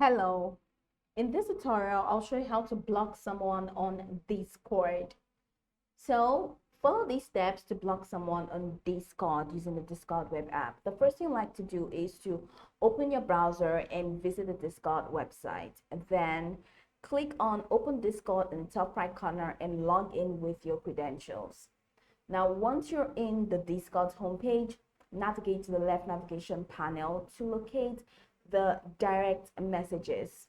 Hello. In this tutorial, I'll show you how to block someone on Discord. So follow these steps to block someone on Discord using the Discord web app. The first thing you like to do is to open your browser and visit the Discord website. And then click on Open Discord in the top right corner and log in with your credentials. Now, once you're in the Discord homepage, navigate to the left navigation panel to locate the direct messages.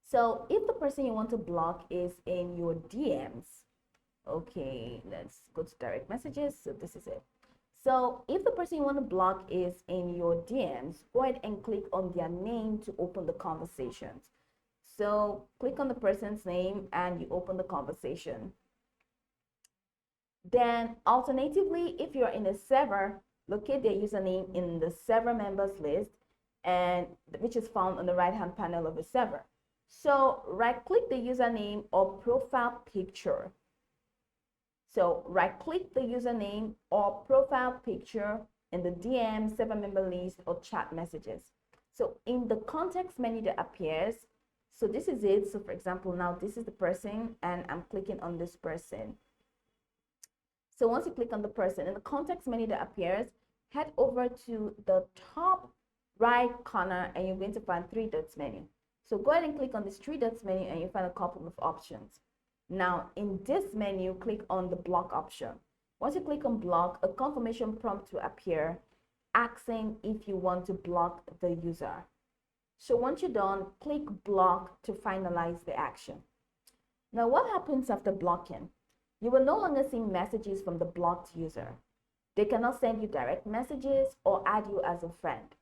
So if the person you want to block is in your DMs, okay, let's go to direct messages. So this is it. So if the person you want to block is in your DMs, go ahead and click on their name to open the conversations. So click on the person's name and you open the conversation. Then alternatively, if you're in a server, locate their username in the server members list, and which is found on the right hand panel of the server. So right click the username or profile picture. So right click the username or profile picture in the DM, server member list, or chat messages. So in the context menu that appears, so this is it. So for example, now this is the person and I'm clicking on this person. So once you click on the person, in the context menu that appears, head over to the top right corner and you're going to find three dots menu. So go ahead and click on this three dots menu and you find a couple of options. Now in this menu, click on the block option. Once you click on block, a confirmation prompt will appear asking if you want to block the user. So once you're done, click block to finalize the action. Now what happens after blocking? You will no longer see messages from the blocked user. They cannot send you direct messages or add you as a friend.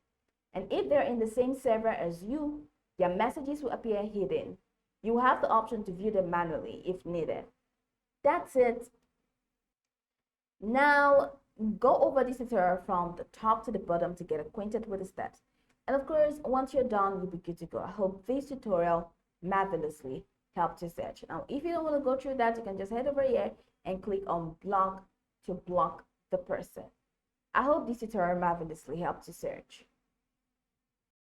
And if they're in the same server as you, their messages will appear hidden. You have the option to view them manually if needed. That's it. Now, go over this tutorial from the top to the bottom to get acquainted with the steps. And of course, once you're done, you'll be good to go. I hope this tutorial marvelously helped you search. Now, if you don't want to go through that, you can just head over here and click on block to block the person. I hope this tutorial marvelously helped you search.